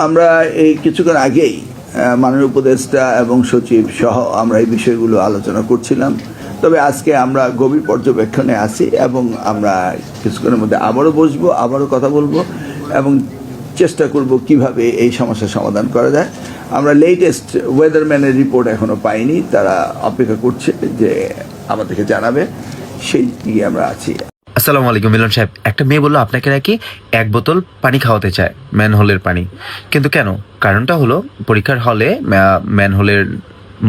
আমরা এই কিছুক্ষণ আগেই মাননীয় উপদেষ্টা এবং সচিব সহ আমরা এই বিষয়গুলো আলোচনা করছিলাম। তবে আজকে আমরা গভীর পর্যবেক্ষণে আছি এবং আমরা কিছুক্ষণের মধ্যে আবারও বসবো, আবারও কথা বলবো এবং চেষ্টা করব কিভাবে এই সমস্যার সমাধান করা যায়। আমরা লেটেস্ট ওয়েদারম্যানের রিপোর্ট এখনো পাইনি, তারা অপেক্ষা করছে যে আমাদেরকে জানাবে, সেই দিকে আমরা আছি। আসসালামু আলাইকুম মিলন সাহেব, একটা মেয়ে বললো আপনাকে নাকি এক বোতল পানি খাওয়াতে চায়, ম্যানহোলের পানি। কিন্তু কেন? কারণটা হলো পরীক্ষার হলে ম্যানহোলের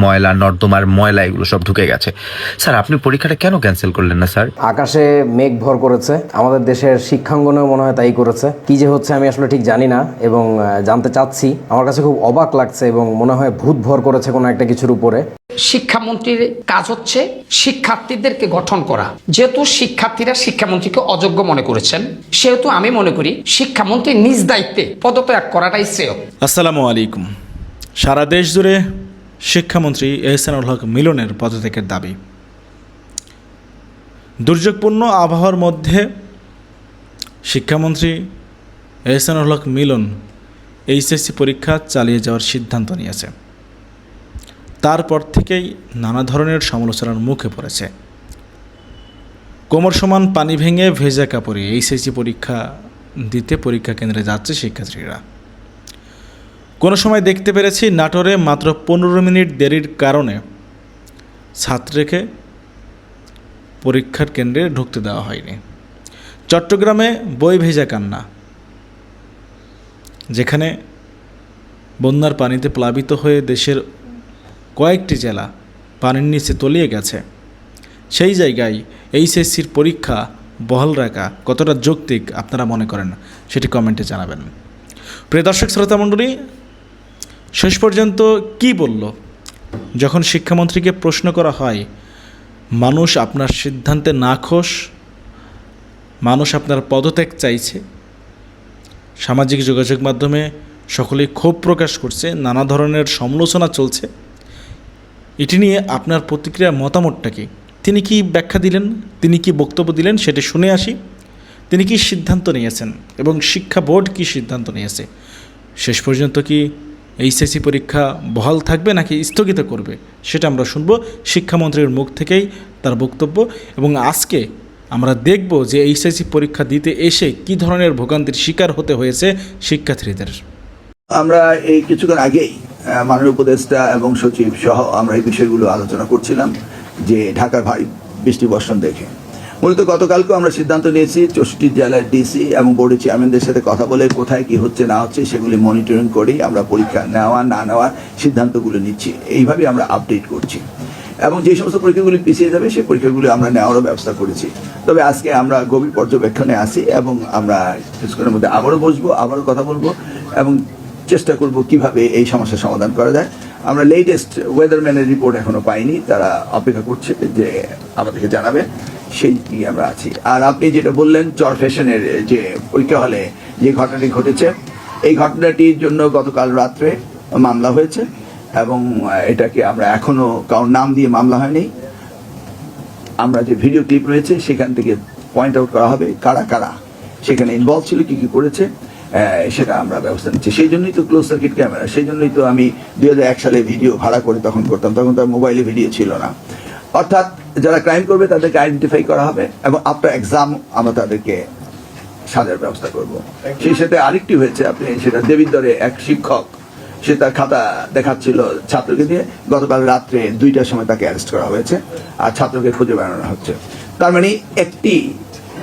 ময়লা, নর্দমার ময়লা এগুলো সব ঢুকে গেছে। স্যার, আপনি পরীক্ষাটা কেন ক্যান্সেল করলেন না স্যার? আকাশে মেঘ ভর করেছে, আমাদের দেশের শিক্ষাঙ্গনেও মনে হয় তাই করেছে। কি যে হচ্ছে আমি আসলে ঠিক জানি না এবং জানতে চাচ্ছি। আমার কাছে খুব অবাক লাগছে এবং মনে হয় ভূত ভর করেছে কোনো একটা কিছুর উপরে। শিক্ষামন্ত্রীর কাজ হচ্ছে শিক্ষার্থীদেরকে গঠন করা। যেহেতু শিক্ষার্থীরা শিক্ষামন্ত্রীকে অযোগ্য মনে করেছেন, সেহেতু আমি মনে করি শিক্ষামন্ত্রী নিজ দায়িত্বে পদত্যাগ করাটাই শ্রেয়। আসসালামু আলাইকুম। সারা দেশ জুড়ে শিক্ষামন্ত্রী এহসানুল হক মিলনের পদত্যাগের দাবি। দুর্যোগপূর্ণ আবহাওয়ার মধ্যে শিক্ষামন্ত্রী এহসানুল হক মিলন এইচএসসি পরীক্ষা চালিয়ে যাওয়ার সিদ্ধান্ত নিয়েছে। তারপর থেকেই নানা ধরনের সমালোচনার মুখে পড়েছে। কোমর সমান পানি ভেঙে ভেজা কাপড়ে এইচএসসি পরীক্ষা দিতে পরীক্ষা কেন্দ্রে যাচ্ছে শিক্ষার্থীরা। কোনো সময় দেখতে পেরেছি নাটোরে মাত্র 15 মিনিট দেরির কারণে ছাত্রীকে পরীক্ষার কেন্দ্রে ঢুকতে দেওয়া হয়নি। চট্টগ্রামে বই ভেজা কান্না, যেখানে বন্যার পানিতে প্লাবিত হয়ে দেশের কয়েকটি জেলা পানির নিচে তলিয়ে গেছে, সেই জায়গায় এইচএসসির পরীক্ষা বহাল রাখা কতটা যৌক্তিক আপনারা মনে করেন সেটি কমেন্টে জানাবেন। প্রিয় দর্শক শ্রোতা মণ্ডলী, শেষ পর্যন্ত কি বলল? যখন শিক্ষামন্ত্রীকে প্রশ্ন করা হয়, মানুষ আপনার সিদ্ধান্তে নাখোশ, মানুষ আপনার পদত্যাগ চাইছে, সামাজিক যোগাযোগ মাধ্যমে সকলেই ক্ষোভ প্রকাশ করছে, নানা ধরনের সমালোচনা চলছে, এটি নিয়ে আপনার প্রতিক্রিয়া মতামতটা কি? তিনি কি ব্যাখ্যা দিলেন, তিনি কি বক্তব্য দিলেন সেটি শুনে আসি। তিনি কি সিদ্ধান্ত নিয়েছেন এবং শিক্ষা বোর্ড কি সিদ্ধান্ত নিয়েছে? শেষ পর্যন্ত কি এইচএসসি পরীক্ষা বহাল থাকবে নাকি স্থগিত করবে সেটা আমরা শুনব শিক্ষামন্ত্রীর মুখ থেকেই তার বক্তব্য। এবং আজকে আমরা দেখব যে এইচএসসি পরীক্ষা দিতে এসে কি ধরনের ভোগান্তির শিকার হতে হয়েছে শিক্ষার্থীদের। আমরা এই কিছুক্ষণ আগেই মাননীয় উপদেষ্টা এবং সচিব সহ আমরা এই বিষয়গুলো আলোচনা করছিলাম যে ঢাকার ভারী বৃষ্টি বর্ষণ দেখে মূলত গতকালকে আমরা সিদ্ধান্ত নিয়েছি 64 জেলার ডিসি এবং বোর্ডের চেয়ারম্যানদের সাথে কথা বলে কোথায় কি হচ্ছে না হচ্ছে সেগুলি মনিটরিং করেই আমরা পরীক্ষা নেওয়া না নেওয়ার সিদ্ধান্তগুলো নিচ্ছি। এইভাবেই আমরা আপডেট করছি এবং যে সমস্ত পরীক্ষাগুলি পিছিয়ে যাবে সেই পরীক্ষাগুলি আমরা নেওয়ারও ব্যবস্থা করেছি। তবে আজকে আমরা গভীর পর্যবেক্ষণে আছি এবং আমরা কিছুক্ষণের মধ্যে আবারও বসবো, আবারও কথা বলবো এবং চেষ্টা করব কিভাবে এই সমস্যার সমাধান করা যায়। আমরা লেটেস্ট ওয়েদারম্যানের রিপোর্ট এখনো পাইনি, তারা অপেক্ষা করছে যে আমাদেরকে জানাবে, সেই দিকে আমরা আছি। আর আপনি যেটা বললেন চরফ্যাশনের যে পরীক্ষা হলে যে ঘটনাটি ঘটেছে, এই ঘটনাটির জন্য গতকাল রাত্রে মামলা হয়েছে এবং এটাকে আমরা এখনো কারোর নাম দিয়ে মামলা হয়নি। আমরা যে ভিডিও ক্লিপ রয়েছে সেখান থেকে পয়েন্ট আউট করা হবে কারা কারা সেখানে ইনভলভ ছিল, কি কি করেছে, সেটা আমরা ব্যবস্থা নিচ্ছি। সেই জন্যই তো ক্লোজ সার্কিট ক্যামেরা, সেই জন্যই তো আমি 2001 সালে ভিডিও ভাড়া করে তখন করতাম, তখন তো মোবাইলে ভিডিও ছিল না। অর্থাৎ যারা ক্রাইম করবে তাদেরকে আইডেন্টিফাই করা হবে এবং আফটার এক্সাম আমরা তাদেরকে সাজার ব্যবস্থা করব। সেই সাথে আরেকটি হয়েছে, আপনি সেটা দেবিদ্বরে এক শিক্ষক, সে তার খাতা দেখাচ্ছিল ছাত্রকে দিয়ে, গতকাল রাত্রে 2টার সময় তাকে অ্যারেস্ট করা হয়েছে আর ছাত্রকে খুঁজে বেড়ানো হচ্ছে। তার মানে একটি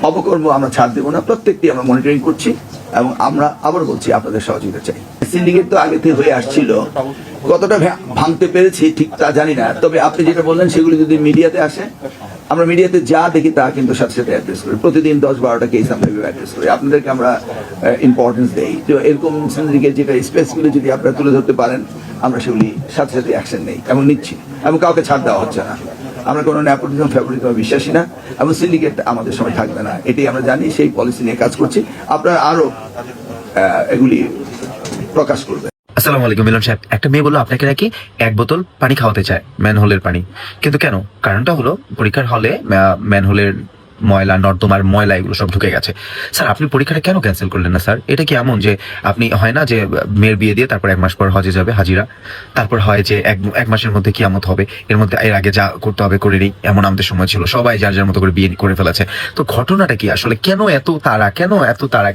অপকর্ম আমরা ছাড় দেবো না, প্রত্যেকটি আমরা মনিটরিং করছি এবং আমরা আবার বলছি আপনাদের সহযোগিতা চাই। সিন্ডিকেট তো আগে থেকে হয়ে আসছিল, কতটা ভাঙতে পেরেছি ঠিক তা জানি না। তবে আপনি যেটা বললেন সেগুলি যদি মিডিয়াতে আসে, আমরা মিডিয়াতে যা দেখি তা কিন্তু সাথে সাথে অ্যাড্রেস করি। প্রতিদিন 10-12টা কেস আমরা অ্যাড্রেস করি, আপনাদেরকে আমরা ইম্পর্টেন্স দেই। তো এরকম সিন্ডিকেট যেটা স্পেসগুলি যদি আপনারা তুলে ধরতে পারেন, আমরা সেগুলি সাথে সাথে অ্যাকশন নেই এবং নিচ্ছি এবং কাউকে ছাড় দেওয়া হচ্ছে না। আমরা কোনো নেপোটিজম ফেভারিজমে বিশ্বাসী না এবং সিন্ডিকেট আমাদের সময় থাকবে না, এটাই আমরা জানি। সেই পলিসি নিয়ে কাজ করছি, আপনারা আরো এগুলি প্রকাশ করবে। আসসালামু আলাইকুম মিলন সাহেব, একটা মেয়ে বললো আপনাকে নাকি এক বোতল পানি খাওয়াতে চায়, ম্যানহোলের পানি। কিন্তু কেন? কারণটা হলো পরীক্ষার হলে ম্যানহোলের ময়লা নর্দমার ময়লা এগুলো সব ঢুকে গেছে। স্যার আপনি পরীক্ষাটা কেন ক্যান্সেল করলেন না স্যার? এটা কি এমন যে আপনি হয় না যে মেয়ের বিয়ে দিয়ে তারপর 1 মাস পর হজে যাবে হাজিরা, তারপর হয় যে এক মাসের মধ্যে কিয়ামত হবে, এর মধ্যে এর আগে যা করতে হবে করে নিই, এমন আমাদের সময় ছিল, সবাই যার যার মতো করে বিয়ে করে ফেলেছে। তো ঘটনাটা কি আসলে? কেন এত তাড়া,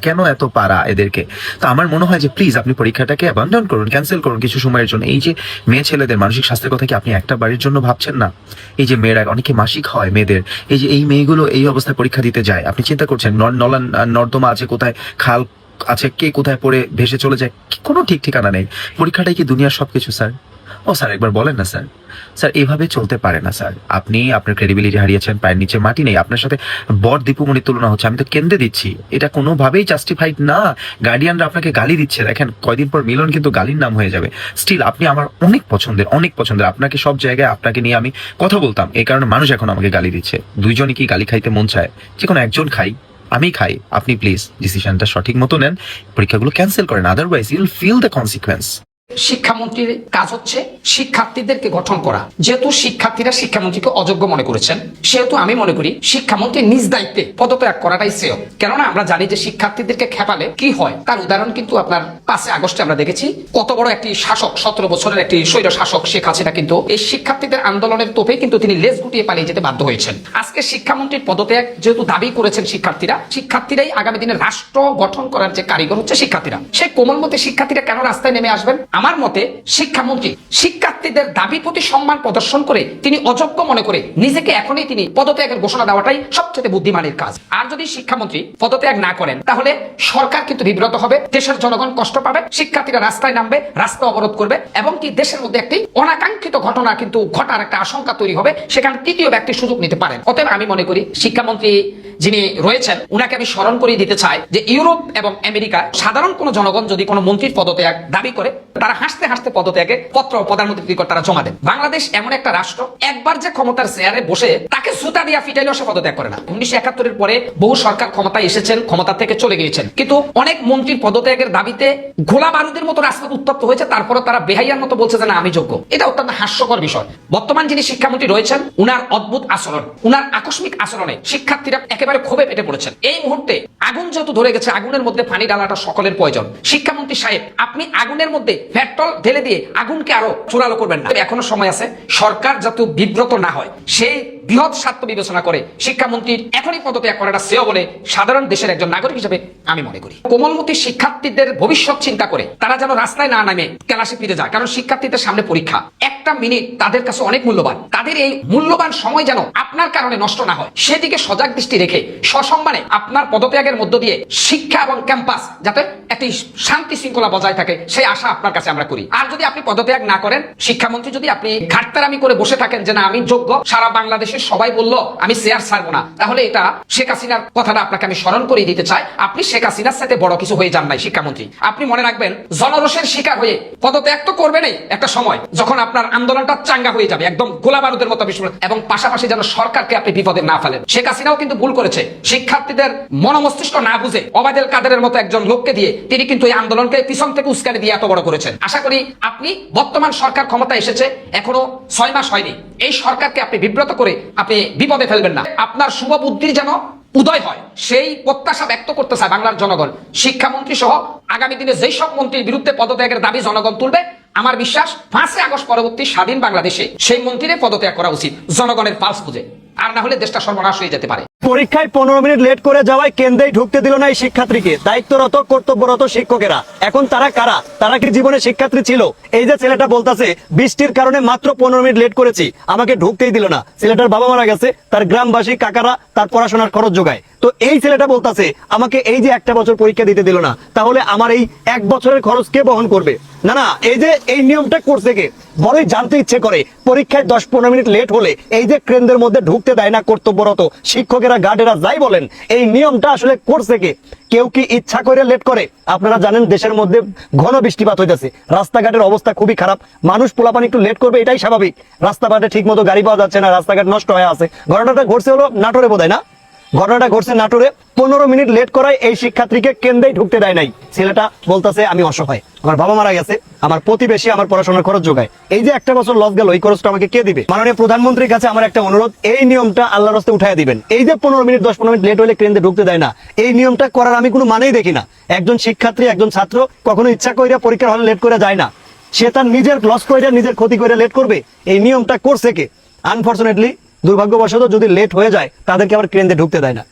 কেন এত পাড়া এদেরকে? তো আমার মনে হয় যে প্লিজ আপনি পরীক্ষাটাকে অ্যাবান্ডন করুন, ক্যান্সেল করুন কিছু সময়ের জন্য। এই যে মেয়ে ছেলেদের মানসিক স্বাস্থ্যের কথা কি আপনি একটা বাড়ির জন্য ভাবছেন না? এই যে মেয়েরা অনেকে মাসিক হয় মেয়েদের, এই যে এই মেয়েগুলো এই অবস্থায় পরীক্ষা দিতে যায়, আপনি চিন্তা করছেন নলান নর্দমা আছে কোথায়, খাল আছে কে কোথায় পড়ে ভেসে চলে যায়, কোনো ঠিক ঠিকানা নেই। পরীক্ষাটাই কি দুনিয়ার সবকিছু স্যার? ও স্যার একবার বলেন না স্যার। স্যার এভাবে চলতে পারে না স্যার। আপনি আপনার ক্রেডিবিলিটি হারিয়েছেন, পায়ের নিচে মাটি নেই, আপনার সাথে বর দীপুমণির তুলনা হচ্ছে, আমি তো কেন্দ্রে দিচ্ছি, এটা কোনোভাবেই জাস্টিফাইড না। গার্ডিয়ানরা আপনাকে গালি দিচ্ছে, দেখেন কয়দিন পর মিলন কিন্তু গালির নাম হয়ে যাবে। স্টিল আপনি আমার অনেক পছন্দের, আপনাকে সব জায়গায় আপনাকে নিয়ে আমি কথা বলতাম, এই কারণে মানুষ এখন আমাকে গালি দিচ্ছে। দুইজনই কি গালি খাইতে মন চায়? যে কোনো একজন খাই, আমি খাই। আপনি প্লিজ ডিসিশনটা সঠিক মতো নেন, পরীক্ষাগুলো ক্যান্সেল করেন, otherwise you'll feel the consequence. শিক্ষামন্ত্রীর কাজ হচ্ছে শিক্ষার্থীদেরকে গঠন করা। যেহেতু শিক্ষার্থীরা শিক্ষামন্ত্রীকে অযোগ্য মনে করেছেন, সেহেতু আমি মনে করি শিক্ষামন্ত্রী নিজ দায়িত্বে পদত্যাগ করাটাই শ্রেয়। কেননা আমরা জানি যে শিক্ষার্থীদেরকে খেপালে কি হয়, তার উদাহরণ কিন্তু আপনার 5 আগস্টে আমরা দেখেছি। কত বড় একটি শাসক, 17 বছরের একটি স্বৈর শাসক শেখ হাসিনা কিন্তু এই শিক্ষার্থীদের আন্দোলনের তোপে কিন্তু তিনি লেজ গুটিয়ে পালিয়ে যেতে বাধ্য হয়েছেন। আজকে শিক্ষামন্ত্রীর পদত্যাগ যেহেতু দাবি করেছেন শিক্ষার্থীরাই আগামী দিনে রাষ্ট্র গঠন করার যে কারিগর হচ্ছে শিক্ষার্থীরা। সেই কোমলমতে শিক্ষার্থীরা কেন রাস্তায় নেমে আসবেন? আমার মতে শিক্ষামন্ত্রী শিক্ষার্থীদের দাবি প্রতি সম্মান প্রদর্শন করে তিনি অযোগ্য মনে করে নিজেকে এখনই তিনি পদত্যাগের ঘোষণা দেওয়াটাই সবচেয়ে বুদ্ধিমানের কাজ। আর যদি শিক্ষামন্ত্রী পদত্যাগ না করেন তাহলে সরকার কিন্তু বিব্রত হবে, দেশের জনগণ কষ্ট পাবে, শিক্ষার্থীরা রাস্তায় নামবে, রাস্তা অবরোধ করবে, এবং কি দেশের মধ্যে একটি অনাকাঙ্ক্ষিত ঘটনা কিন্তু ঘটার একটা আশঙ্কা তৈরি হবে, সেখানে তৃতীয় ব্যক্তি সুযোগ নিতে পারেন। অতএব আমি মনে করি শিক্ষামন্ত্রী যিনি রয়েছেন উনাকে আমি স্মরণ করিয়ে দিতে চাই যে ইউরোপ এবং আমেরিকা সাধারণ কোন জনগণ যদি কোনো মন্ত্রীর পদত্যাগ দাবি করে, তারা হাসতে হাসতে পদত্যাগে পত্র প্রধানমন্ত্রীর নিকট তারা জমা দেন। বাংলাদেশ এমন একটা রাষ্ট্র, একবার যে ক্ষমতার চেয়ারে বসে তাকে সুতা দিয়া ফিটাইলেও সে পদত্যাগ করে না। 1971-এর পরে বহু সরকার ক্ষমতায় এসেছেন, ক্ষমতা থেকে চলে গিয়েছেন, কিন্তু অনেক মন্ত্রীর পদত্যাগের দাবিতে গোলা বারুদের মতো রাজপথ উত্তপ্ত হয়েছে, তারপরে তারা বেহাইয়ার মতো বলছে যে না আমি যোগ্য। এটা অত্যন্ত হাস্যকর বিষয়। বর্তমান যিনি শিক্ষামন্ত্রী রয়েছেন উনার অদ্ভুত আচরণ, উনার আকস্মিক আচরণে শিক্ষার্থীরা একেবারে ক্ষোভে পেটে পড়েছেন। এই মুহূর্তে আগুন যেহেতু ধরে গেছে, আগুনের মধ্যে পানি ডালাটা সকলের প্রয়োজন। শিক্ষামন্ত্রী সাহেব, আপনি আগুনের মধ্যে পেট্রোল ঢেলে দিয়ে আগুনকে আরো চূড়ালো করবেন না। এখনো সময় আছে, সরকার যাতে বিব্রত না হয় সেই বৃহৎ স্বার্থ বিবেচনা করে শিক্ষামন্ত্রীর এখনই পদত্যাগ করাটা শ্রেয় বলে সাধারণ দেশের একজন নাগরিক হিসেবে আমি মনে করি। কোমলমতি শিক্ষার্থীদের ভবিষ্যৎ চিন্তা করে তারা যেন রাস্তায় না নামে ক্লাসে ফিরে যায়, কারণ শিক্ষার্থীদের সামনে পরীক্ষা। একটা মিনিট তাদের কাছে অনেক মূল্যবান, তাদের এই মূল্যবান সময় যেন আপনার কারণে নষ্ট না হয় সেদিকে সজাগ দৃষ্টি রেখে সসম্মানে আপনার পদত্যাগের মধ্য দিয়ে শিক্ষা এবং ক্যাম্পাস যাতে একটি শান্তি শৃঙ্খলা বজায় থাকে সেই আশা আপনার কাছে আমরা করি। আর যদি আপনি পদত্যাগ না করেন, শিক্ষামন্ত্রী যদি আপনি ঘাটতারামি করে বসে থাকেন যে না আমি যোগ্য, সারা বাংলাদেশের সবাই বললো আমি চেয়ার ছাড়বো না, তাহলে এটা শেখ হাসিনার কথাটা আপনাকে আমি স্মরণ করিয়ে দিতে চাই। আপনি শেখ হাসিনার সাথে বড় কিছু হয়ে যান নাই শিক্ষামন্ত্রী। আপনি মনে রাখবেন জনরোষের শিকার হয়ে পদত্যাগ তো করবেনই একটা সময়, যখন আপনার আন্দোলনটা চাঙ্গা হয়ে যাবে, একদম গোলা বারুদের মতো বিস্ফোরণ, এবং পাশাপাশি যেন সরকারকে আপনি বিপদে না ফেলেন। শেখ হাসিনাও কিন্তু ভুল করেছে, শিক্ষার্থীদের মনোমস্তিষ্ক না বুঝে ওবায়দুল কাদেরের মতো একজন লোককে দিয়ে তিনি কিন্তু এই আন্দোলনকে পিছন থেকে উস্কানি দিয়ে এত বড় করেছেন। আশা করি আপনি বর্তমান সরকার ক্ষমতা এসেছে এখনো 6 মাস হয়নি, এই সরকারকে আপনি বিব্রত করে আপনি বিপদে ফেলবেন না। আপনার শুভ বুদ্ধির যেন উদয় হয় সেই প্রত্যাশা ব্যক্ত করতে চায় বাংলার জনগণ। শিক্ষামন্ত্রী সহ আগামী দিনে যেই সব মন্ত্রীর বিরুদ্ধে পদত্যাগের দাবি জনগণ তুলবে, আমার বিশ্বাস 5 আগস্ট পরবর্তী স্বাধীন বাংলাদেশে সেই মন্ত্রীর পদত্যাগ করা উচিত জনগণের পালস বুঝে, আর না হলে দেশটা সর্বনাশ হয়ে যেতে পারে। পরীক্ষায় 15 মিনিট লেট করে যাওয়ায় কেন্দ্রেই ঢুকতে দিল না এই শিক্ষার্থীকে দায়িত্বরত কর্তব্যরত শিক্ষকেরা। এখন তারা কারা? তারা কি জীবনে শিক্ষার্থী ছিল? এই যে ছেলেটা বলতাছে বৃষ্টির কারণে মাত্র 15 মিনিট লেট করেছি, আমাকে ঢুকতেই দিল না। ছেলেটার বাবা মারা গেছে, তার গ্রামবাসী কাকারা তার পড়াশোনার খরচ যোগায়। তো এই ছেলেটা বলতাছে আমাকে এই যে একটা বছর পরীক্ষা দিতে দিল না, তাহলে আমার এই 1 বছরের খরচ কে বহন করবে? না না, এই যে এই নিয়মটা করছে কে? বড়ই জানতে ইচ্ছে করে। পরীক্ষায় 10-15 মিনিট লেট হলে এই যে কেন্দ্রের মধ্যে ঢুকতে দেয় না কর্তব্যরত শিক্ষকেরা, গার্ডেরা যাই বলেন, এই নিয়মটা আসলে করছে কে? কেউ কি ইচ্ছা করে লেট করে? আপনারা জানেন দেশের মধ্যে ঘন বৃষ্টিপাত হইতেছে, রাস্তাঘাটের অবস্থা খুবই খারাপ, মানুষ পোলাপান একটু লেট করবে, এটাই স্বাভাবিক। রাস্তাঘাটে ঠিক মতো গাড়ি পাওয়া যাচ্ছে না, রাস্তাঘাট নষ্ট হয়ে আছে। ঘটনাটা ঘটছে হলো নাটোরে বোধহয়, না ঘটনাটা ঘটছে নাটোরে। 15 মিনিট লেট করায় এই শিক্ষার্থীকে কেন্দ্রেই ঢুকতে দেয় নাই। ছেলেটা বলতেছে আমি অসহায়, আমার বাবা মারা গেছে, আমার প্রতিবেশী আমার পড়াশোনার খরচ যোগায়, এই যে একটা বছর লস গেল এই খরচটা আমাকে কে দিবে? মাননীয় প্রধানমন্ত্রীর কাছে আমার একটা অনুরোধ, এই নিয়মটা আল্লাহর রাস্তায় উঠায় দিবেন। এই যে 15 মিনিট 10-15 মিনিট লেট হলে কেন্দ্রে ঢুকতে দেয় না, এই নিয়মটা করার আমি কোনো মানেই দেখি না। একজন শিক্ষার্থী একজন ছাত্র কখনো ইচ্ছা কইরা পরীক্ষার হলে লেট করে যায় না, সে তার নিজের লস কইরা নিজের ক্ষতি করে লেট করবে। এই নিয়মটা করছে কে? আনফরচুনেটলি দুর্ভাগ্যবশত যদি লেট হয়ে যায় তাদেরকে আবার কেন্দ্রে ঢুকতে দেয় না।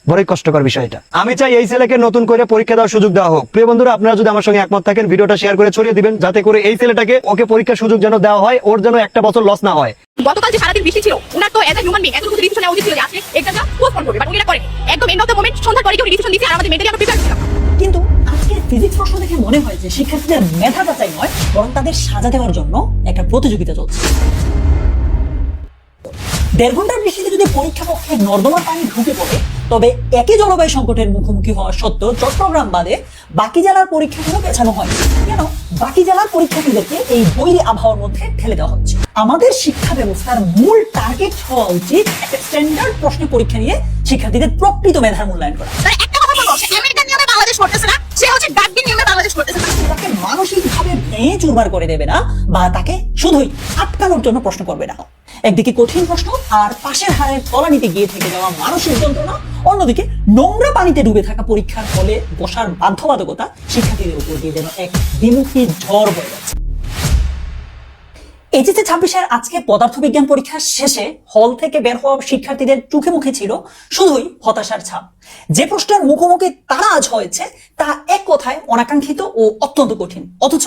বড়ই কষ্টকর বিষয় এটা। আমি চাই এই ছেলেকে নতুন করে পরীক্ষা দেওয়ার সুযোগ দেওয়া হোক। প্রিয় বন্ধুরা, আপনারা যদি আমার সঙ্গে একমত থাকেন ভিডিওটা শেয়ার করে ছড়িয়ে দিবেন, যাতে করে এই ছেলেটাকে ওকে পরীক্ষার সুযোগ যেন দেওয়া হয়, ওর যেন একটা বছর লস না হয়। গতকাল যে সারাদিন বৃষ্টি ছিল, ওনার তো এজ এ হিউম্যান বিং এতটুকু ডিসিশন নেওয়া উচিত ছিল যে আজকে এক্সামটা পোস্টপোন করবে, বাট উনি এটা করেন। একদম এন্ড অফ দ্য মোমেন্ট সন্ধ্যার পরে কেউ ডিসিশন দিতে আর আমাদের মেন্টালি আমরা প্রিপেয়ার ছিলাম। কিন্তু আজকের ফিজিক্স প্রশ্ন দেখে মনে হয় যে শিক্ষার্থীদের মেধা যাচাই নয়, বরং তাদের সাজা দেওয়ার জন্য একটা প্রতিযোগিতা চলছে। 1.5 ঘন্টার বৃষ্টিতে যদি পরীক্ষা কক্ষে নর্দমার পানি ঢুকে পড়ে, তবে একই জলবায়ু সংকটের মুখোমুখি হওয়া সত্ত্বেও চট্টগ্রাম বাদে বাকি জেলার পরীক্ষাগুলো পেছানো হয়। কেন বাকি জেলার পরীক্ষার্থীদেরকে এই বৈরী আবহাওয়ার মধ্যে ঠেলে দেওয়া হচ্ছে? আমাদের শিক্ষা ব্যবস্থার মূল টার্গেট হওয়া উচিত একটা স্ট্যান্ডার্ড প্রশ্নে পরীক্ষা নিয়ে শিক্ষার্থীদের প্রকৃত মেধার মূল্যায়ন করা। তার একটা কথা বলবো, সে আমেরিকান নিয়মে বাংলাদেশ করতেছে না, সে হচ্ছে গার্ডিয়ান নিয়মে বাংলাদেশ করতেছে না। তাকে মানসিকভাবে ভেঙে চুরমার করে দেবে না, বা তাকে শুধুই আটকানোর জন্য প্রশ্ন করবে না। একদিকে কঠিন প্রশ্ন আর পাশের হাড়ের তলানিতে গিয়ে থেকে যাওয়া মানসিক যন্ত্রণা, অন্যদিকে নোংরা পানিতে ডুবে থাকা পরীক্ষার হলে বসার বাধ্যবাধকতা শিক্ষার্থীদের উপর দিয়ে যেন এক দ্বিমুখী ঝড় বয়ে যাচ্ছে। এইচএসসি 26-এর আজকে পদার্থবিজ্ঞান পরীক্ষার শেষে হল থেকে বের হওয়া শিক্ষার্থীদের চোখে মুখে ছিল শুধুই হতাশার ছাপ। যে প্রশ্নের মুখোমুখি তারা আজ হয়েছে তা এক কথায় অনাকাঙ্ক্ষিত ও অত্যন্ত কঠিন, অথচ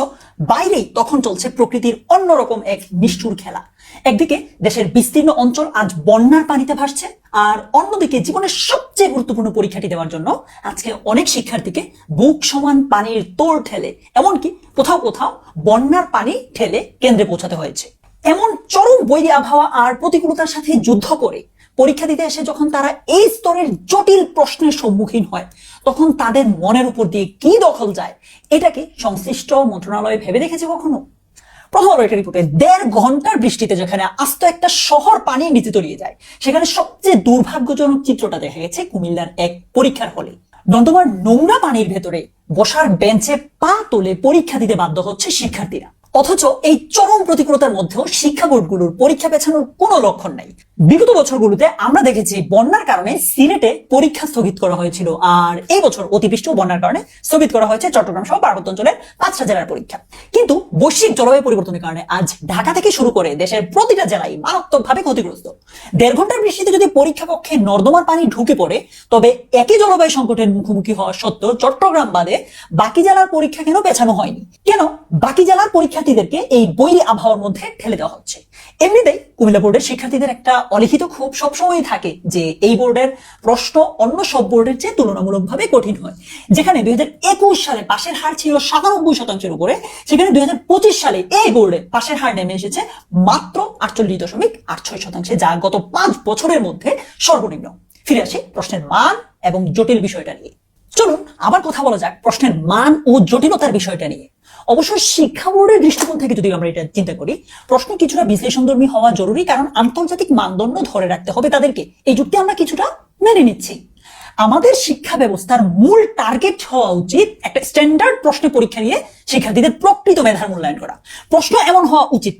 বাইরেই তখন চলছে প্রকৃতির অন্যরকম এক নিষ্ঠুর খেলা। একদিকে দেশের বিস্তীর্ণ অঞ্চল আজ বন্যার পানিতে ভাসছে, আর অন্যদিকে জীবনের সবচেয়ে গুরুত্বপূর্ণ পরীক্ষাটি দেওয়ার জন্য আজকে অনেক শিক্ষার্থীকে বুক সমান পানির তোড় ঠেলে, এমনকি কোথাও কোথাও বন্যার পানি ঠেলে কেন্দ্রে পৌঁছাতে হয়েছে। এমন চরম বৈরী আবহাওয়া আর প্রতিকূলতার সাথে যুদ্ধ করে পরীক্ষা দিতে এসে যখন তারা এই স্তরের জটিল প্রশ্নের সম্মুখীন হয়, তখন তাদের মনের উপর দিয়ে কি দখল যায়, এটা কি সংশ্লিষ্ট মন্ত্রণালয় ভেবে দেখেছে কখনো? প্রথম আলো একটা রিপোর্টে 1.5 ঘন্টার বৃষ্টিতে যেখানে আস্ত একটা শহর পানির নিচে তলিয়ে যায়, সেখানে সবচেয়ে দুর্ভাগ্যজনক চিত্রটা দেখা গেছে কুমিল্লার এক পরীক্ষার হলে। নর্দমার নোংরা পানির ভেতরে বসার বেঞ্চে পা তুলে পরীক্ষা দিতে বাধ্য হচ্ছে শিক্ষার্থীরা। অথচ এই চরম প্রতিকূলতার মধ্যেও শিক্ষা বোর্ডগুলোর পরীক্ষা পেছানোর কোনো লক্ষণ নাই। বিগত বছরগুলোতে আমরা দেখেছি বন্যার কারণে সিলেটে পরীক্ষা স্থগিত করা হয়েছিল, আর এই বছর অতিবৃষ্টি ও বন্যার কারণে স্থগিত করা হয়েছে চট্টগ্রাম সহ পার্বত্য অঞ্চলের 5টা জেলার পরীক্ষা। কিন্তু বৈশ্বিক জলবায়ু পরিবর্তনের কারণে আজ ঢাকা থেকে শুরু করে দেশের প্রতিটা জেলায় মারাত্মকভাবে ক্ষতিগ্রস্ত। 1.5 ঘন্টার বৃষ্টিতে যদি পরীক্ষা কক্ষে নর্দমার পানি ঢুকে পড়ে, তবে একই জলবায়ু সংকটের মুখোমুখি হওয়া সত্ত্বেও চট্টগ্রাম বাদে বাকি জেলার পরীক্ষা কেন পেছানো হয়নি? কেন বাকি জেলার পরীক্ষার্থীদেরকে এই বৈরী আবহাওয়ার মধ্যে ঠেলে দেওয়া হচ্ছে? এমনিতেই কুমিল্লা বোর্ডের শিক্ষার্থীদের একটা অলিখিত ক্ষোভ সবসময়ই থাকে যে এই বোর্ডের প্রশ্ন অন্য সব বোর্ডের চেয়ে তুলনামূলকভাবে কঠিন হয়। যেখানে 2021 সালে পাশের হার ছিল 97% উপরে, সেখানে 2025 সালে এই বোর্ডে পাশের হার নেমে এসেছে মাত্র 48.86%, যা গত 5 বছরের মধ্যে সর্বনিম্ন। ফিরে আসি প্রশ্নের মান এবং জটিল বিষয়টা নিয়ে। চলুন আবার কথা বলা যাক প্রশ্নের মান ও জটিলতার বিষয়টা নিয়ে। অবশ্য শিক্ষা বোর্ডের দৃষ্টিকোণ থেকে যদি আমরা এটা চিন্তা করি, প্রশ্ন কিছুটা বিশ্লেষণধর্মী হওয়া জরুরি, কারণ আন্তর্জাতিক মানদণ্ড ধরে রাখতে হবে তাদেরকে। এই যুক্তি আমরা কিছুটা মেনে নিচ্ছি। আমাদের শিক্ষা ব্যবস্থার মূল টার্গেট হওয়া উচিত একটা স্ট্যান্ডার্ড প্রশ্নে পরীক্ষা নিয়ে শিক্ষার্থীদের প্রকৃত মেধার মূল্যায়ন করা। প্রশ্ন এমন হওয়া উচিত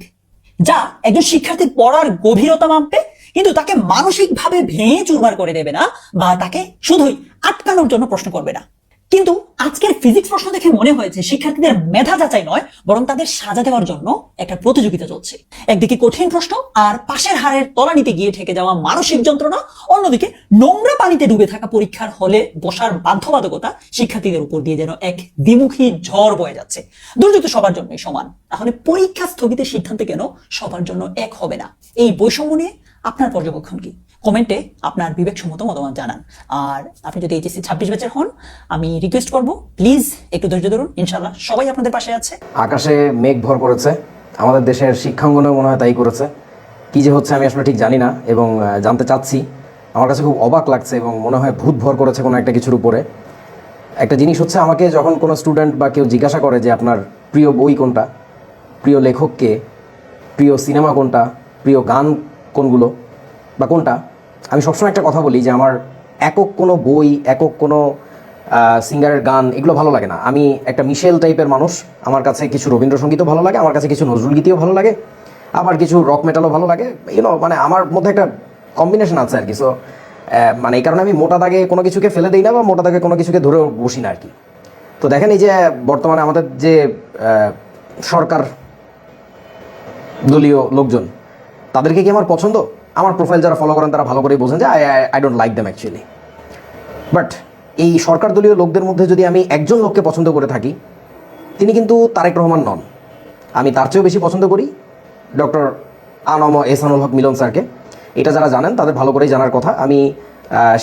যা একজন শিক্ষার্থীর পড়ার গভীরতা মাপবে, কিন্তু তাকে মানসিকভাবে ভেঙে চুরমার করে দেবে না, বা তাকে শুধুই আটকানোর জন্য প্রশ্ন করবে না। কিন্তু আজকের ফিজিক্স প্রশ্ন দেখে মনে হয়েছে শিক্ষার্থীদের মেধা যাচাই নয়, বরং তাদের সাজা দেওয়ার জন্য একটা প্রতিযোগিতা চলছে। একদিকে কঠিন প্রশ্ন আর পাশের হাড়ের তলানিতে গিয়ে ঠেকে যাওয়া মানসিক যন্ত্রণা, অন্যদিকে নোংরা পানিতে ডুবে থাকা পরীক্ষার হলে বসার বাধ্যবাধকতা শিক্ষার্থীদের উপর দিয়ে যেন এক দ্বিমুখী ঝড় বয়ে যাচ্ছে। দুর্যোগ তো সবার জন্যই সমান, তাহলে পরীক্ষা স্থগিতের সিদ্ধান্তে কেন সবার জন্য এক হবে না? এই বৈষম্য নিয়ে আপনার পর্যবেক্ষণ কি? কমেন্টে আপনার বিবেকসম্মত মতামত জানান। আর আপনি যদি এইচএসসি 26 ব্যাচের হন, আমি রিকোয়েস্ট করব প্লিজ একটু ধৈর্য ধরুন, ইনশাআল্লাহ সবাই আপনাদের পাশে আছে। আকাশে মেঘ ভর করেছে, আমাদের দেশের শিক্ষাঙ্গনেও মনে হয় তাই করেছে। কি যে হচ্ছে আমি আসলে ঠিক জানি না, এবং জানতে চাচ্ছি। আমার কাছে খুব অবাক লাগছে এবং মনে হয় ভূত ভর করেছে কোনো একটা কিছুর উপরে। একটা জিনিস হচ্ছে, আমাকে যখন কোনো স্টুডেন্ট বা কেউ জিজ্ঞাসা করে যে আপনার প্রিয় বই কোনটা, প্রিয় লেখক কে, প্রিয় সিনেমা কোনটা, প্রিয় গান কোনগুলো বা কোনটা, আমি সবসময় একটা কথা বলি যে আমার একক কোনো বই, একক কোনো সিঙ্গারের গান এগুলো ভালো লাগে না। আমি একটা মিশেল টাইপের মানুষ। আমার কাছে কিছু রবীন্দ্রসঙ্গীতও ভালো লাগে, আমার কাছে কিছু নজরুল গীতিও ভালো লাগে, আবার কিছু রক মেটালও ভালো লাগে। মানে আমার মধ্যে একটা কম্বিনেশন আছে আর কি। সো মানে এই কারণে আমি মোটা দাগে কোনো কিছুকে ফেলে দিই না বা মোটা দাগে কোনো কিছুকে ধরে বসি না আর কি। তো দেখেন এই যে বর্তমানে আমাদের যে সরকার দলীয় লোকজন, তাদেরকে কি আমার পছন্দ? আমার প্রোফাইল যারা ফলো করেন তারা ভালো করেই বোঝেন যে I don't like them actually. But এই সরকার দলীয় লোকদের মধ্যে যদি আমি একজন লোককে পছন্দ করে থাকি, তিনি কিন্তু তারেক রহমান নন। আমি তার চেয়েও বেশি পছন্দ করি ডক্টর আনম এহসানুল হক মিলন স্যারকে। এটা যারা জানেন তাদের ভালো করেই জানার কথা। আমি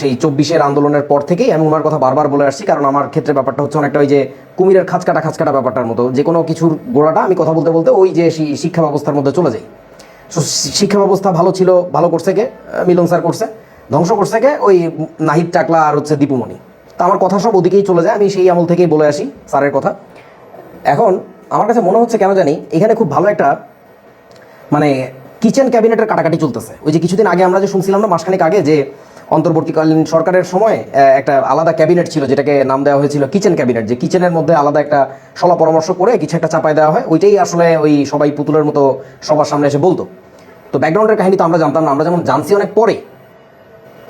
সেই 24-এর আন্দোলনের পর থেকেই আমি ওনার কথা বারবার বলে আসছি, কারণ আমার ক্ষেত্রে ব্যাপারটা হচ্ছে অনেকটা ওই যে কুমিরের খাঁচকাটা ব্যাপারটার মতো। যে কোনো কিছুর গোড়াটা আমি কথা বলতে বলতে ওই যে শিক্ষা ব্যবস্থার মধ্যে চলে যাই। সো শিক্ষা ব্যবস্থা ভালো ছিল, ভালো করছে কে? মিলন স্যার করছে। ধ্বংস করছে কে? ওই নাহিদ টাকলা আর হচ্ছে দীপুমণি। তো আমার কথা সব ওদিকেই চলে যায়। আমি সেই আমল থেকেই বলে আসি স্যারের কথা। এখন আমার কাছে মনে হচ্ছে কেন জানি এখানে খুব ভালো একটা মানে কিচেন ক্যাবিনেটের কাটাকাটি চলতেছে। ওই যে কিছুদিন আগে আমরা যে শুনছিলাম না, মাসখানেক আগে, যে অন্তর্বর্তীকালীন সরকারের সময় একটা আলাদা ক্যাবিনেট ছিল যেটাকে নাম দেওয়া হয়েছিল কিচেন ক্যাবিনেট, যে কিচেনের মধ্যে আলাদা একটা সলা পরামর্শ করে কিছু একটা চাপায় দেওয়া হয়। ওইটাই আসলে ওই সবাই পুতুলের মতো সবার সামনে এসে বলতো। তো ব্যাকগ্রাউন্ডের কাহিনী তো আমরা জানতাম না, আমরা যেমন জানছি অনেক পরে।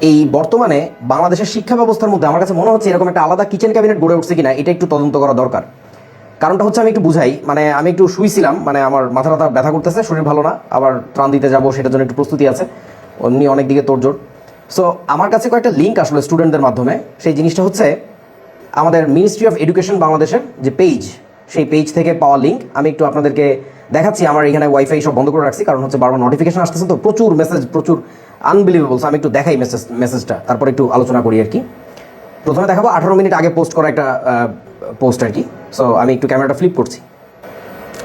এই বর্তমানে বাংলাদেশের শিক্ষা ব্যবস্থার মধ্যে আমার কাছে মনে হচ্ছে এরকম একটা আলাদা কিচেন ক্যাবিনেট গড়ে উঠছে কিনা, এটা একটু তদন্ত করা দরকার। কারণটা হচ্ছে আমি একটু বুঝাই। মানে আমি একটু শুইছিলাম, মানে আমার মাথা ব্যথা করতেছে, শরীর ভালো না, আবার ত্রাণ দিতে যাবো, সেটার জন্য একটু প্রস্তুতি আছে, অমনি অনেক দিকে তোড়জোড়। সো আমার কাছে কয়েকটা লিঙ্ক আসলে স্টুডেন্টদের মাধ্যমে। সেই জিনিসটা হচ্ছে আমাদের মিনিস্ট্রি অফ এডুকেশন বাংলাদেশের যে পেজ, সেই পেজ থেকে পাওয়া লিঙ্ক আমি একটু আপনাদেরকে দেখাচ্ছি। আমার এখানে ওয়াইফাই সব বন্ধ করে রাখছি, কারণ হচ্ছে বারবার নোটিফিকেশন আসতেছে, তো প্রচুর মেসেজ, প্রচুর আনবিলিভেবল। আমি একটু দেখাই মেসেজটা, তারপর একটু আলোচনা করি আর কি। প্রথমে দেখাবো 18 মিনিট আগে পোস্ট করা একটা পোস্ট আর কি। সো আমি একটু ক্যামেরাটা ফ্লিপ করছি।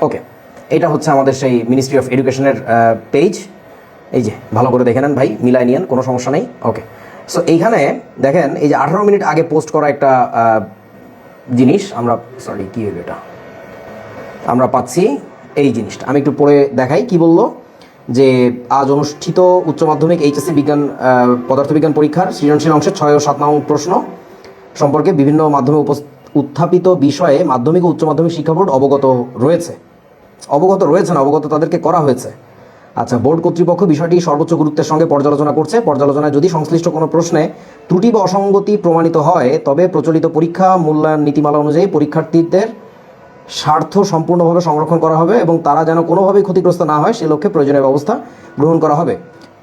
ওকে, এটা হচ্ছে আমাদের সেই মিনিস্ট্রি অফ এডুকেশনের পেজ। এই যে ভালো করে দেখে নেন ভাই, মিলাই নিয়েন, কোনো সমস্যা নেই। ওকে, সো এইখানে দেখেন এই যে 18 মিনিট আগে পোস্ট করা একটা জিনিস আমরা, সরি কী হইল এটা, আমরা পাচ্ছি এই জিনিসটা। আমি একটু পড়ে দেখাই কি বললো। যে আজ অনুষ্ঠিত উচ্চ মাধ্যমিক এইচএসসি বিজ্ঞান পদার্থবিজ্ঞান পরীক্ষার সৃজনশীল অংশের 6 ও 7 নং প্রশ্ন সম্পর্কে বিভিন্ন মাধ্যমে উত্থাপিত বিষয়ে মাধ্যমিক ও উচ্চ মাধ্যমিক শিক্ষা বোর্ড অবগত রয়েছে না, অবগত তাদেরকে করা হয়েছে। আচ্ছা, বোর্ড কর্তৃপক্ষ বিষয়টি সর্বোচ্চ গুরুত্বের সঙ্গে পর্যালোচনা করছে। পর্যালোচনায় যদি সংশ্লিষ্ট কোনো প্রশ্নে ত্রুটি বা অসঙ্গতি প্রমাণিত হয়, তবে প্রচলিত পরীক্ষা মূল্যায়ন নীতিমালা অনুযায়ী পরীক্ষার্থীদের স্বার্থ সম্পূর্ণভাবে সংরক্ষণ করা হবে এবং তারা যেন কোনোভাবেই ক্ষতিগ্রস্ত না হয় সে লক্ষ্যে প্রয়োজনীয় ব্যবস্থা গ্রহণ করা হবে।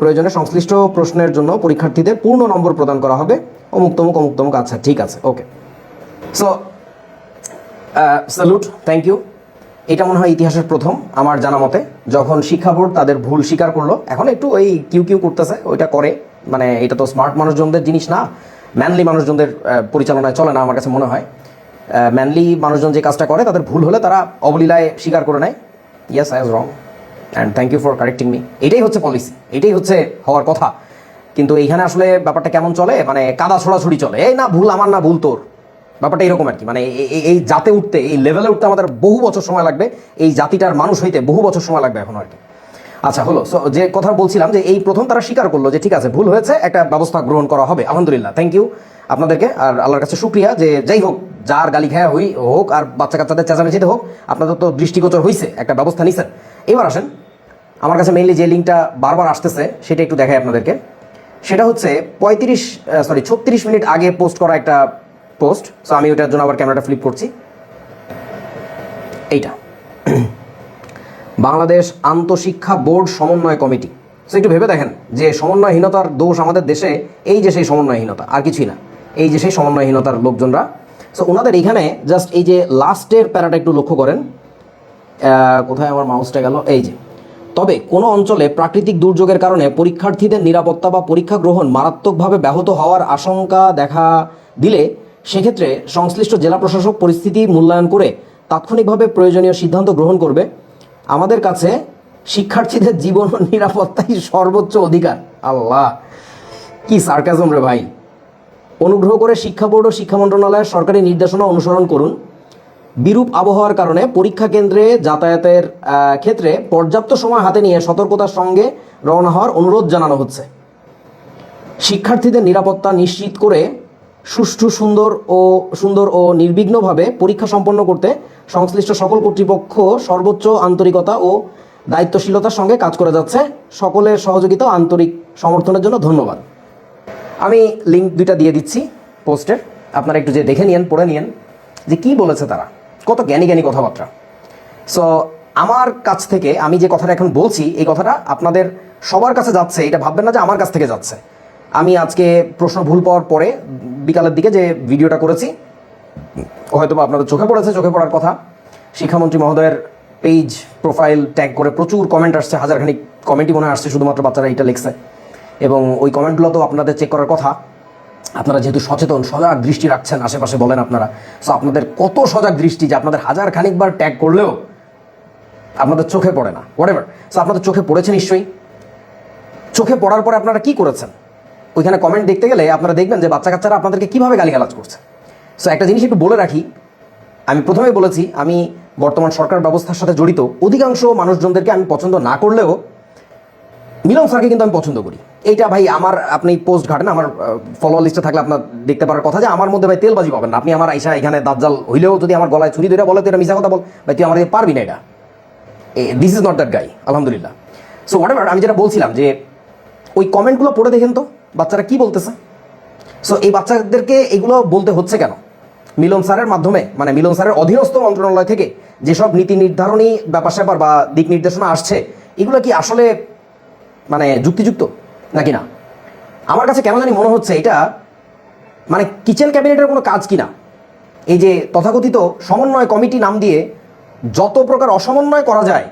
প্রয়োজনে সংশ্লিষ্ট প্রশ্নের জন্য পরীক্ষার্থীদের পূর্ণ নম্বর প্রদান করা হবে। অমুক তমুক। আচ্ছা, ঠিক আছে, okay. So salute, thank you. এটা মনে হয় ইতিহাসের প্রথম আমার জানা মতে, যখন শিক্ষা বোর্ড তাদের ভুল স্বীকার করলো। এখন একটু ওই কিউ করতেছে, ওইটা করে, মানে এটা তো স্মার্ট মানুষজনদের জিনিস না, ম্যানলি মানুষজনদের পরিচালনায় চলে না আমার কাছে মনে হয়। ম্যানলি মানুষজন যে কাজটা করে, তাদের ভুল হলে তারা অবলীলায় স্বীকার করে নেয়, yes I was wrong and thank you for correcting me. এটাই হচ্ছে পলিসি, এটাই হচ্ছে হওয়ার কথা। কিন্তু এইখানে আসলে ব্যাপারটা কেমন চলে, মানে কাদা ছোড়াছুড়ি চলে। এই না ভুল আমার, না ভুল তোর, ব্যাপারটা এরকম আর কি। মানে এই জাতে উঠতে, এই লেভেলে উঠতে আমাদের বহু বছর সময় লাগবে, এই জাতিটার মানুষ হইতে বহু বছর সময় লাগবে এখন আর কি। আচ্ছা, হলো। সো যে কথা বলছিলাম, যে এই প্রথম তারা স্বীকার করলো যে ঠিক আছে ভুল হয়েছে, একটা ব্যবস্থা গ্রহণ করা হবে। আলহামদুলিল্লাহ, থ্যাংক ইউ আপনাদেরকে, আর আল্লাহর কাছে শুক্রিয়া যে যাই হোক, যার গালি খায়া হোক আর বাচ্চা কাচ্চাদের চেঁচামেচিতে হোক, আপনাদের তো দৃষ্টিগোচর হয়েছে, একটা ব্যবস্থা নিছেন। এবার আসেন, আমার কাছে মেইনলি যে লিঙ্কটা বারবার আসতেছে সেটা একটু দেখাই আপনাদেরকে। সেটা হচ্ছে 36 মিনিট আগে পোস্ট করা একটা পোস্ট। সো আমি ওটার জন্য আবার ক্যামেরাটা ফ্লিপ করছি। এইটা বাংলাদেশ আন্তঃশিক্ষা বোর্ড সমন্বয় কমিটি। সো একটু ভেবে দেখেন যে সমন্বয়হীনতার দোষ আমাদের দেশে, এই যে সেই সমন্বয়হীনতা, আর কিছুই না, এই যে সেই সমন্বয়হীনতার লোকজনরা। সো ওনাদের এইখানে জাস্ট এই যে লাস্টের প্যারাটা একটু লক্ষ্য করেন, কোথায় আমার মাউসটা গেল, এই যে, তবে কোনো অঞ্চলে প্রাকৃতিক দুর্যোগের কারণে পরীক্ষার্থীদের নিরাপত্তা বা পরীক্ষা গ্রহণ মারাত্মকভাবে ব্যাহত হওয়ার আশঙ্কা দেখা দিলে সেক্ষেত্রে সংশ্লিষ্ট জেলা প্রশাসক পরিস্থিতি মূল্যায়ন করে তাৎক্ষণিকভাবে প্রয়োজনীয় সিদ্ধান্ত গ্রহণ করবে। আমাদের কাছে শিক্ষার্থীদের জীবন ও নিরাপত্তাই সর্বোচ্চ অধিকার। আল্লাহ, কি সার্কাজম রে ভাই। অনুগ্রহ করে শিক্ষা বোর্ড ও শিক্ষা মন্ত্রণালয়ের সরকারি নির্দেশনা অনুসরণ করুন। বিরূপ আবহাওয়ার কারণে পরীক্ষা কেন্দ্রে যাতায়াতের ক্ষেত্রে পর্যাপ্ত সময় হাতে নিয়ে সতর্কতার সঙ্গে রওনা হওয়ার অনুরোধ জানানো হচ্ছে। শিক্ষার্থীদের নিরাপত্তা নিশ্চিত করে সুষ্ঠু সুন্দর ও নির্বিঘ্নভাবে পরীক্ষা সম্পন্ন করতে সংশ্লিষ্ট সকল কর্তৃপক্ষ সর্বোচ্চ আন্তরিকতা ও দায়িত্বশীলতার সঙ্গে কাজ করে যাচ্ছে। সকলের সহযোগিতা ও আন্তরিক সমর্থনের জন্য ধন্যবাদ। আমি লিঙ্ক দুইটা দিয়ে দিচ্ছি পোস্টের, আপনারা একটু যে দেখে নিয়েন, পড়ে নিয়েন যে কি বলেছে তারা, কত জ্ঞানী জ্ঞানী কথাবার্তা। সো আমার কাছ থেকে আমি যে কথাটা এখন বলছি, এই কথাটা আপনাদের সবার কাছে যাচ্ছে, এটা ভাববেন না যে আমার কাছ থেকে যাচ্ছে। আমি আজকে প্রশ্ন ভুল পাওয়ার পরে বিকালের দিকে যে ভিডিওটা করেছি, হয়তো বা আপনাদের চোখে পড়েছে, চোখে পড়ার কথা। শিক্ষামন্ত্রী মহোদয়ের পেজ প্রোফাইল ট্যাগ করে প্রচুর কমেন্ট আসছে, হাজারখানিক কমেন্টই মনে হয় আসছে, শুধুমাত্র বাচ্চারা এটা লিখছে। এবং ওই কমেন্টগুলো তো আপনাদের চেক করার কথা। আপনারা যেহেতু সচেতন, সজাগ দৃষ্টি রাখছেন, আশেপাশে বলেন আপনারা, সো আপনাদের কত সজাগ দৃষ্টি যে আপনাদের হাজার খানিকবার ট্যাগ করলেও আপনাদের চোখে পড়ে না, হোয়াটএভার। সো আপনাদের চোখে পড়েছে নিশ্চয়ই। চোখে পড়ার পরে আপনারা কি করেছেন? ওইখানে কমেন্ট দেখতে গেলে আপনারা দেখবেন যে বাচ্চা কাচ্চারা আপনাদেরকে কীভাবে গালিগালাজ করছে। সো একটা জিনিস একটু বলে রাখি, আমি প্রথমেই বলেছি আমি বর্তমান সরকার ব্যবস্থার সাথে জড়িত। অধিকাংশ মানুষজনদেরকে আমি পছন্দ না করলেও মিলন স্যারকে কিন্তু আমি পছন্দ করি। এইটা ভাই আমার, আপনি পোস্ট ঘাটেন, আমার ফলোয়ার লিস্টে থাকলে আপনার দেখতে পারার কথা যে আমার মধ্যে ভাই তেলবাজি পাবেন না। আপনি আমার আইসা এখানে দাজ্জাল হইলেও যদি আমার গলায় ছুরি ধরে বলে তুই এটা মিশা কথা বল, ভাই তুই আমার পারবি না, এটা this is not that guy, আলহামদুলিল্লাহ। সো হোয়াটএভার, আমি যেটা বলছিলাম যে ওই কমেন্টগুলো পড়ে দেখেন তো বাচ্চারা কি বলতেছে। সো এই বাচ্চাদেরকে এগুলো বলতে হচ্ছে কেন? মিলন স্যারের মাধ্যমে, মানে মিলন স্যারের অধীনস্থ মন্ত্রণালয় থেকে যেসব নীতি নির্ধারণী ব্যাপার স্যাপার বা দিক নির্দেশনা আসছে, এগুলো কি আসলে মানে যুক্তিযুক্ত নাকি না? আমার কাছে কেন জানি মনে হচ্ছে এটা মানে কিচেন ক্যাবিনেটের কোনো কাজ কিনা। এই যে তথাকথিত সমন্বয় কমিটি নাম দিয়ে যত প্রকার অসমন্বয় করা যায়,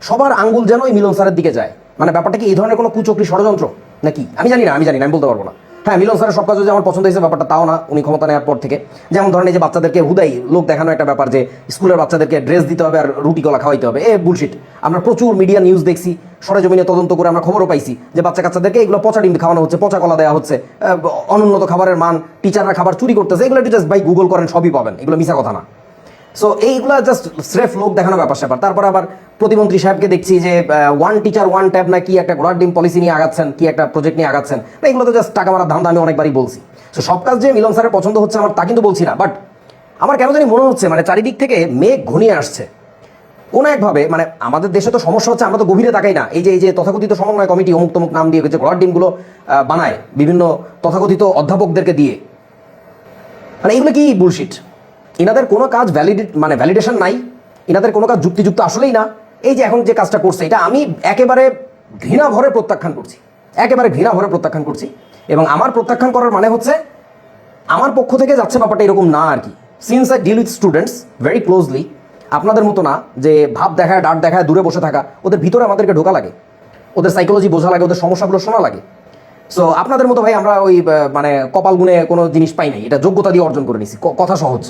সবার আঙ্গুল যেন ওই মিলন স্যারের দিকে যায়। মানে ব্যাপারটা কি এই ধরনের কোনো কুচক্রি ষড়যন্ত্র নাকি? আমি জানি না, আমি বলতে পারবো না। হ্যাঁ, মিলন স্যারের সব কাজ যে আমার পছন্দ হয়েছে ব্যাপারটা তাও না, উনি ক্ষমতা নেওয়ার পর থেকে। যেমন ধরেন এই যে বাচ্চাদেরকে হুদাই লোক দেখানো একটা ব্যাপার, যে স্কুলের বাচ্চাদেরকে ড্রেস দিতে হবে আর রুটি কলা খাওয়াইতে হবে, এ বুলশিট। আমরা প্রচুর মিডিয়া নিউজ দেখছি, সরেজমিনে তদন্ত করে আমরা খবরও পাইছি যে বাচ্চা কাচ্চাদেরকে এগুলো পচা ডিম খাওয়ানো হচ্ছে, পচা কলা দেওয়া হচ্ছে, অনুন্নত খাবারের মান, টিচাররা খাবার চুরি করতেছে। এগুলো একটু জাস্ট ভাই গুগল করেন, সবই পাবেন, এগুলো মিশা কথা না। সো এইগুলো জাস্ট স্রেফ লোক দেখানো ব্যাপার স্যাপার। তারপর আবার প্রতিমন্ত্রী সাহেবকে দেখছি যে ওয়ান টিচার ওয়ান ট্যাব না কি একটা ঘোড়ার ডিম পলিসি নিয়ে আগাচ্ছেন, কি একটা প্রজেক্ট নিয়ে আগাচ্ছেন। এগুলো তো জাস্ট টাকা মারার ধান্দা, আমি অনেকবারই বলছি। সো সব কাজ যে মিলন স্যারের পছন্দ হচ্ছে আমার তা কিন্তু বলছি না, বাট আমার কেন জানি মনে হচ্ছে মানে চারিদিক থেকে মেঘ ঘনিয়ে আসছে কোনো একভাবে। মানে আমাদের দেশে তো সমস্যা হচ্ছে, আমরা তো গভীরে তাকাই না। এই যে তথাকথিত সমন্বয় কমিটি অমুক তমুক নাম দিয়ে যে ঘোড়ার ডিমগুলো বানায় বিভিন্ন তথাকথিত অধ্যাপকদেরকে দিয়ে, মানে এগুলো কি বুলশিট। ইনাদের কোনো কাজ ভ্যালিডেশন নাই, ইনাদের কোনো কাজ যুক্তিযুক্ত আসলেই না। এই যে এখন যে কাজটা করছে, এটা আমি একেবারে ঘৃণা ভরে প্রত্যাখ্যান করছি। এবং আমার প্রত্যাখ্যান করার মানে হচ্ছে আমার পক্ষ থেকে যাচ্ছে ব্যাপারটা এরকম না আর কি। Since I deal with students very closely, আপনাদের মতো না যে ভাব দেখায়, ডাট দেখায়, দূরে বসে থাকা। ওদের ভিতরে আমাদেরকে ঢোকা লাগে, ওদের সাইকোলজি বোঝা লাগে, ওদের সমস্যাগুলো শোনা লাগে। সো আপনাদের মতো ভাই আমরা ওই মানে কপাল গুনে কোনো জিনিস পাই নাই, এটা যোগ্যতা দিয়ে অর্জন করে নিছি, কথা সহজ।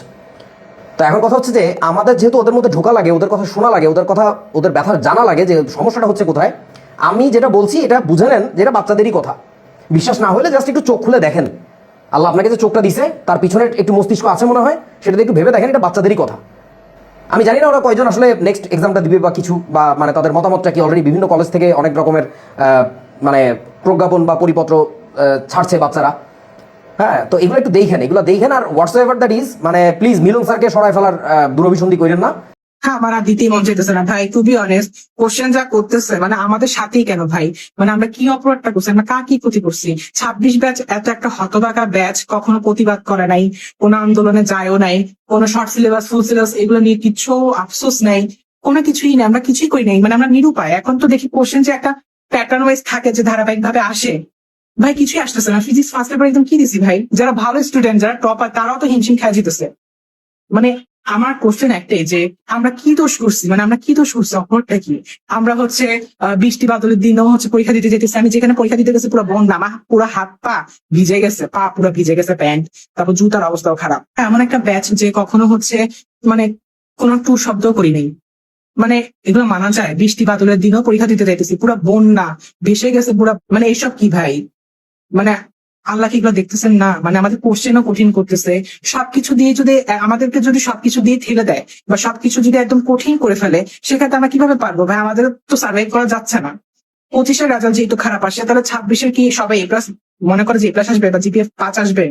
তো এখন কথা হচ্ছে যে আমাদের যেহেতু ওদের মধ্যে ঢোকা লাগে, ওদের কথা শোনা লাগে, ওদের ব্যথা জানা লাগে যে সমস্যাটা হচ্ছে কোথায়। আমি যেটা বলছি এটা বুঝে নেন যে এটা বাচ্চাদেরই কথা। বিশ্বাস না হলে জাস্ট একটু চোখ খুলে দেখেন, আল্লাহ আপনাকে যে চোখটা দিছে তার পিছনে একটু মস্তিষ্ক আছে মনে হয়, সেটা একটু ভেবে দেখেন, এটা বাচ্চাদেরই কথা। আমি জানি না ওরা কয়জন আসলে নেক্সট এক্সামটা দিবে বা কিছু, বা মানে তাদের মতামতটা কি। অলরেডি বিভিন্ন কলেজ থেকে অনেক রকমের মানে প্রজ্ঞাপন বা পরিপত্র ছাড়ছে বাচ্চারা। হ্যাঁ, তো এগুলো একটু দেখেন। আর হোয়াটসঅ্যাপ দ্যাট ইজ, মানে প্লিজ মিলন স্যারকে সরাই ফেলার দূরভিসন্ধি করেন না। হ্যাঁ, আমার আর দিতেই মন চাইতেছে না ভাই, টু বি অনেস্ট। কোশ্চেন যা করতেছে মানে আমাদের সাথেই কেন ভাই, মানে আমরা কি অপরাধটা করছি, আমরা কার কি ক্ষতি করছি? 26 ব্যাচ এত একটা হতবাকা ব্যাচ, কখনো প্রতিবাদ করে নাই, কোনো আন্দোলনে যায়ও নাই, কোনো শর্ট সিলেবাস ফুল সিলেবাস এগুলো নিয়ে কিছু আফসোস নাই, কোনো কিছুই নেই, আমরা কিছুই করি নাই। মানে আমরা নিরুপায়। এখন তো দেখি কোশ্চেন যে একটা প্যাটার্ন ওয়াইজ থাকে, যে ধারাবাহিক ভাবে আসে, ভাই কিছুই আসতেছে না। ফিজিক্স ফার্স্ট পেপার একদম কি দিছি ভাই, যারা ভালো স্টুডেন্ট, যারা টপার, তারাও তো হিমশিম খেয়ে যেতেছে। মানে আমার কোশ্চেন একটাই যে আমরা কি দোষ করছি, মানে আমরা কি দোষ করছি, অপরাধটা কি? আমরা হচ্ছে বৃষ্টি বাদলের দিনও হচ্ছে পরীক্ষা দিতে যেতেছি। আমি যেখানে পরীক্ষা দিতে গেছি পুরো বন্ধ, আমার পুরো হাত পা ভিজে গেছে, পা পুরো ভিজে গেছে, প্যান্ট, তারপর জুতার অবস্থাও খারাপ। এমন একটা ব্যাচ যে কখনো হচ্ছে মানে কোনো টুর শব্দ করি নেই। মানে এগুলো মানা যায়? বৃষ্টি বাদলের দিনও পরীক্ষা দিতে যাইতেছি, পুরো বন্যা ভেসে গেছে পুরো। মানে এইসব কি ভাই, মানে আল্লাহ কি এগুলো দেখতেছেন না? মানে আমাদের কোশ্চেনও কঠিন করতেছে। সবকিছু দিয়ে যদি আমাদেরকে যদি সবকিছু দিয়ে ঠেলে দেয় বা সবকিছু যদি একদম কঠিন করে ফেলে, সেক্ষেত্রে আমরা কিভাবে পারবো ভাই? আমাদের তো সার্ভাইভ করা যাচ্ছে না। 25-এর রেজাল্ট যেহেতু খারাপ আসে, তাহলে 26-এর কি সবাই এ প্লাস মনে করে যে এ প্লাস আসবে বা জিপিএ 5 আসবে?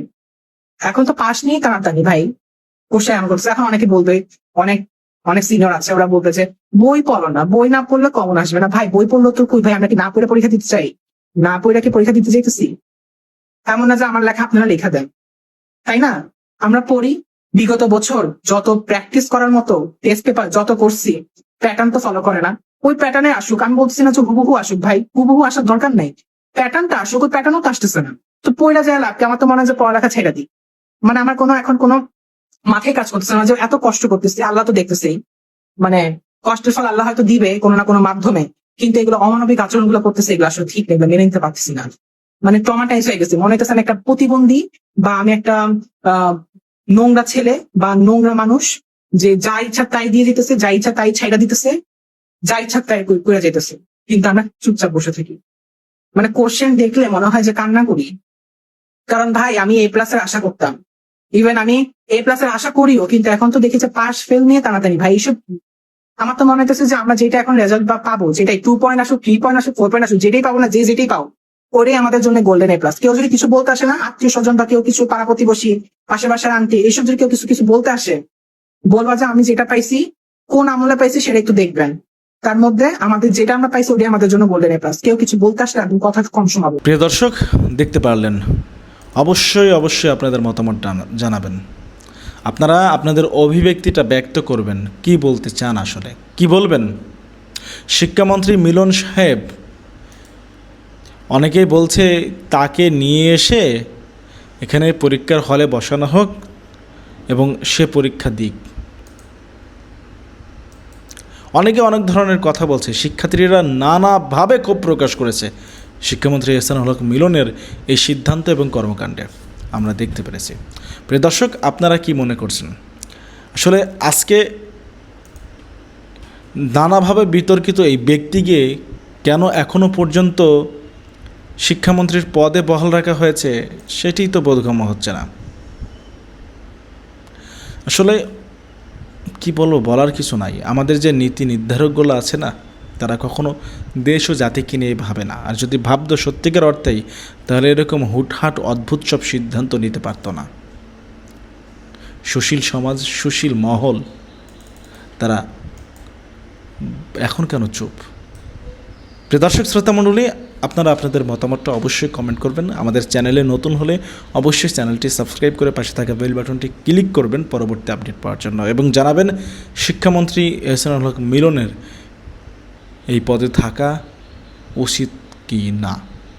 এখন তো পাস নিয়ে টানাটানি ভাই, কোশ্চেন এমন করছে। এখন অনেকে বলবে, অনেক অনেক সিনিয়র আছে, ওরা বলবে যে বই পড়ো না, বই না পড়লে কমন আসবে না। ভাই বই পড়লো তো কই ভাই, আমরা কি না পড়ে পরীক্ষা দিতে চাই? না পড়ে কি পরীক্ষা দিতে চাইতেছি? এমন না যে আমার লেখা আপনারা লেখা দেন, তাই না? আমরা পড়ি, বিগত বছর যত প্র্যাকটিস করার মতো টেস্ট পেপার যত করছি, প্যাটার্ন তো ফলো করে না। ওই প্যাটার্নে আসুক, আমি বলছি না যে হুবহু আসুক ভাই, হুবহু আসার দরকার নাই, প্যাটার্নটা আসুক, ওই প্যাটার্নও তো আসতেছে না। তো পড়া যায় লাভ কি? আমার তো মনে হয় যে পড়ালেখা ছেড়ে দিই। মানে আমার এখন কোনো মাথায় কাজ করতেছে না যে এত কষ্ট করতেছি, আল্লাহ তো দেখতেছেই, মানে কষ্টের ফল আল্লাহ হয়তো দিবে কোনো না কোনো মাধ্যমে, কিন্তু এগুলো অমানবিক আচরণ গুলো করতেছে, এগুলো আসলে ঠিক নেই, এগুলো মেনে নিতে পারতেছি না। মানে ট্রমাটাইজ হয়ে গেছে, মনে হইতেছে আমি একটা প্রতিবন্ধী বা আমি একটা নোংরা ছেলে বা নোংরা মানুষ, যে যা ইচ্ছা তাই দিয়ে দিতেছে, যা ইচ্ছা তাই ছাইড়া দিতেছে, যা ইচ্ছা তাই করে যেতেছে, কিন্তু আমরা চুপচাপ বসে থাকি। মানে কোশ্চেন দেখলে মনে হয় যে কান্না করি। কারণ ভাই আমি এ প্লাসের আশা করতাম, ইভেন আমি এ প্লাসের আশা করিও, কিন্তু এখন তো দেখেছে পাস ফেল নিয়ে টানাটানি ভাই। এইসব আমার তো মনে হইতেছে যে আমরা যেটা এখন রেজাল্ট বা পাবো, যেটাই 2 পয়েন্ট আসুক, 3 পয়েন্ট আসুক, 4 পয়েন্ট আসুক, যেটাই পাবো না, যেটাই পাও, ওটাই আমাদের জন্য গোল্ডেন এ প্লাস। কেউ যদি কিছু বলতে আসে না, আত্মীয় স্বজন বা কেউ কিছু পাড়া প্রতিবেশী, পাশে বাসার আন্টি, এইসব যদি কেউ কিছু বলতে আসে, বলবা যে আমি যেটা পাইছি, কোন আমলে পাইছি সেটা একটু দেখবেন, তার মধ্যে আমাদের যেটা আমরা পাইছি ওটাই আমাদের জন্য গোল্ডেন এ প্লাস। কেউ কিছু বলতে আসলে আপনি কথা কম শোনাবো। প্রিয় দর্শক, দেখতে পারলেন, অবশ্যই অবশ্যই আপনাদের মতামত জানাবেন। আপনারা আপনাদের অভিব্যক্তিটা ব্যক্ত করবেন, কি বলতে চান, আসলে কি বলবেন। শিক্ষামন্ত্রী মিলন সাহেব, অনেকেই বলছে তাকে নিয়ে এসে এখানে পরীক্ষার হলে বসানো হোক এবং সে পরীক্ষা দিক। অনেকে অনেক ধরনের কথা বলছে, শিক্ষার্থীরা নানাভাবে ক্ষোভ প্রকাশ করেছে শিক্ষামন্ত্রী এহসানুল হক মিলনের এই সিদ্ধান্ত এবং কর্মকাণ্ডে, আমরা দেখতে পেরেছি। প্রিয় দর্শক, আপনারা কি মনে করছেন? আসলে আজকে নানাভাবে বিতর্কিত এই ব্যক্তিকে কেন এখনও পর্যন্ত শিক্ষামন্ত্রীর পদে বহাল রাখা হয়েছে, সেটিই তো বোধগম্য হচ্ছে না। আসলে কি বলবো, বলার কিছু নাই। আমাদের যে নীতি নির্ধারকগুলো আছে না, তারা কখনো দেশ ও জাতিকে নিয়ে ভাবে না। আর যদি ভাবতো সত্যিকার অর্থেই, তাহলে এরকম হুটহাট অদ্ভুত সব সিদ্ধান্ত নিতে পারতো না। সুশীল সমাজ, সুশীল মহল, তারা এখন কেন চুপ? প্রিয় দর্শক শ্রোতা মণ্ডলী, আপনারা আপনাদের মতামতটা অবশ্যই কমেন্ট করবেন। আমাদের চ্যানেলে নতুন হলে অবশ্যই চ্যানেলটি সাবস্ক্রাইব করে পাশে থাকা বেল বাটনটি ক্লিক করবেন পরবর্তী আপডেট পাওয়ার জন্য, এবং জানাবেন শিক্ষামন্ত্রী এহসানুল হক মিলনের এই পদে থাকা উচিত কি না।